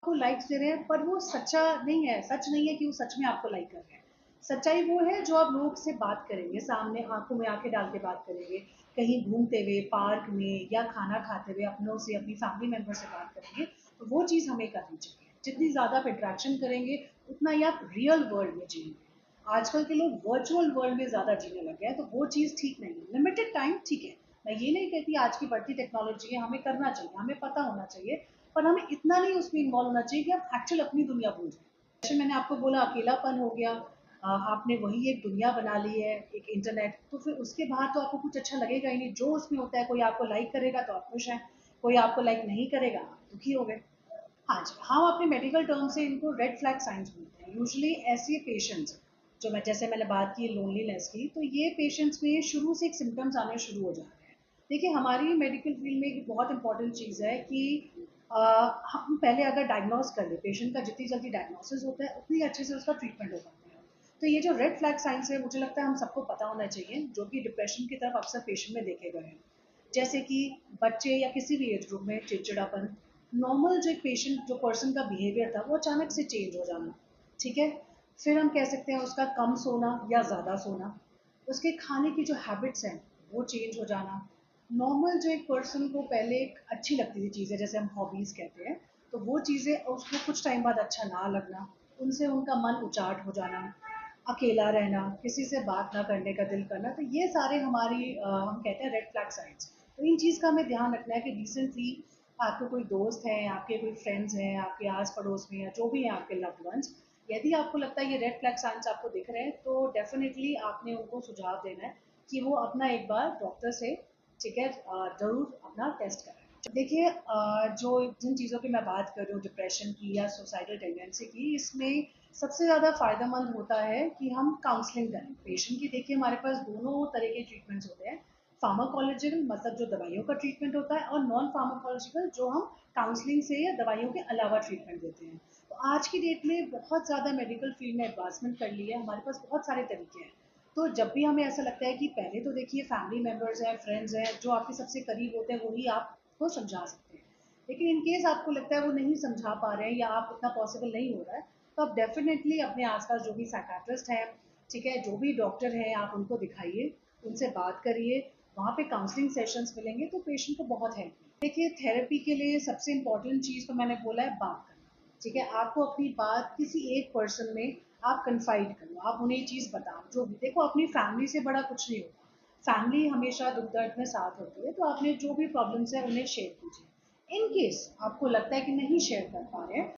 आपको लाइक्स दे रहे हैं पर वो सच्चा नहीं है, सच नहीं है कि वो सच में आपको लाइक कर रहे हैं। सच्चाई वो है जो आप लोग से बात करेंगे, सामने आंखों में आंखें डाल के बात करेंगे, कहीं घूमते हुए पार्क में या खाना खाते हुए अपनों से, अपनी फैमिली मेंबर से बात करेंगे, तो वो चीज़ हमें करनी चाहिए। जितनी ज़्यादा आप इंटरेक्शन करेंगे उतना ही आप रियल वर्ल्ड में जिएंगे। आजकल के लोग वर्चुअल वर्ल्ड में ज़्यादा जीने लगे हैं, तो वो चीज़ ठीक नहीं है। लिमिटेड टाइम ठीक है, मैं ये नहीं कहती आज की बढ़ती टेक्नोलॉजी है, हमें करना चाहिए, हमें पता होना चाहिए, पर हमें इतना नहीं उसमें इन्वॉल्व होना चाहिए कि आप एक्चुअल अपनी दुनिया भूल जाए। जैसे मैंने आपको बोला अकेलापन हो गया, आपने वही एक दुनिया बना ली है, एक इंटरनेट, तो फिर उसके बाद तो आपको कुछ अच्छा लगेगा ही नहीं। जो उसमें होता है, कोई आपको लाइक करेगा तो आप खुश हैं, कोई आपको लाइक नहीं करेगा आप दुखी हो गए। हाँ जी, हम अपने मेडिकल टर्म से इनको रेड फ्लैग साइंस बोलते हैं। यूजुअली ऐसे पेशेंट्स जो जैसे मैंने बात की लोनलीनेस की, तो ये पेशेंट्स में शुरू से एक सिम्टम्स आने शुरू हो जाते हैं। देखिए हमारी मेडिकल फील्ड में एक बहुत इंपॉर्टेंट चीज़ है कि अ, हम पहले अगर डायग्नोस कर ले पेशेंट का, जितनी जल्दी डायग्नोसिस होता है उतनी अच्छे से उसका ट्रीटमेंट हो पाता है। तो ये जो रेड फ्लैग साइंस है, मुझे लगता है हम सबको पता होना चाहिए, जो कि डिप्रेशन की तरफ अक्सर पेशेंट में देखे गए हैं। जैसे कि बच्चे या किसी भी एज ग्रुप में चिड़चिड़ापन, नॉर्मल जो एक पेशेंट जो पर्सन का बिहेवियर था वो अचानक से चेंज हो जाना, ठीक है। फिर हम कह सकते हैं उसका कम सोना या ज़्यादा सोना, उसके खाने की जो हैबिट्स हैं वो चेंज हो जाना। नॉर्मल जो एक पर्सन को पहले एक अच्छी लगती थी चीज़ें, जैसे हम हॉबीज़ कहते हैं, तो वो चीज़ें उसको कुछ टाइम बाद अच्छा ना लगना, उनसे उनका मन उचाट हो जाना, अकेला रहना, किसी से बात ना करने का दिल करना, तो ये सारे हमारी हम कहते हैं रेड फ्लैग साइंस। तो इन चीज़ का हमें ध्यान रखना है कि रिसेंटली आपके कोई दोस्त हैं, आपके कोई फ्रेंड्स हैं, आपके आस पड़ोस में या जो भी हैं आपके लव्ड वंस, यदि आपको लगता है ये रेड फ्लैग साइंस आपको दिख रहे हैं, तो डेफिनेटली आपने उनको सुझाव देना है कि वो अपना एक बार डॉक्टर से, ठीक है, ज़रूर अपना टेस्ट कराएं। देखिए जो जिन चीज़ों की मैं बात कर रही हूँ, डिप्रेशन की या सुसाइडल टेंडेंसी की, इसमें सबसे ज़्यादा फ़ायदेमंद होता है कि हम काउंसलिंग करें पेशेंट की। देखिए हमारे पास दोनों तरह के ट्रीटमेंट्स होते हैं, फार्माकोलॉजिकल मतलब जो दवाइयों का ट्रीटमेंट होता है, और नॉन फार्माकोलॉजिकल जो हम काउंसलिंग से या दवाइयों के अलावा ट्रीटमेंट देते हैं। तो आज की डेट में बहुत ज़्यादा मेडिकल फील्ड में एडवांसमेंट कर ली है, हमारे पास बहुत सारे तरीके हैं। तो जब भी हमें ऐसा लगता है कि पहले तो देखिए फैमिली मेम्बर्स हैं, फ्रेंड्स हैं, जो आपके सबसे करीब होते हैं वही आपको समझा सकते हैं। लेकिन इन केस आपको लगता है वो नहीं समझा पा रहे हैं या आप उतना पॉसिबल नहीं हो रहा है, तो आप डेफिनेटली अपने आसपास जो भी साइकाट्रिस्ट हैं, ठीक है, जो भी डॉक्टर हैं, आप उनको दिखाइए, उनसे बात करिए, वहाँ पे काउंसलिंग सेशंस मिलेंगे तो पेशेंट को बहुत हेल्प मिलेगी। देखिए थेरेपी के लिए सबसे इम्पोर्टेंट चीज़ तो मैंने बोला है बात करना, ठीक है। आपको अपनी बात किसी एक पर्सन में आप कन्फाइड करो, आप उन्हें चीज़ बताओ जो भी। देखो अपनी फैमिली से बड़ा कुछ नहीं होता, फैमिली हमेशा दुख दर्द में साथ होती है, तो आपने जो भी प्रॉब्लम्स है उन्हें शेयर कीजिए। इन केस आपको लगता है कि नहीं शेयर कर पा रहे हैं,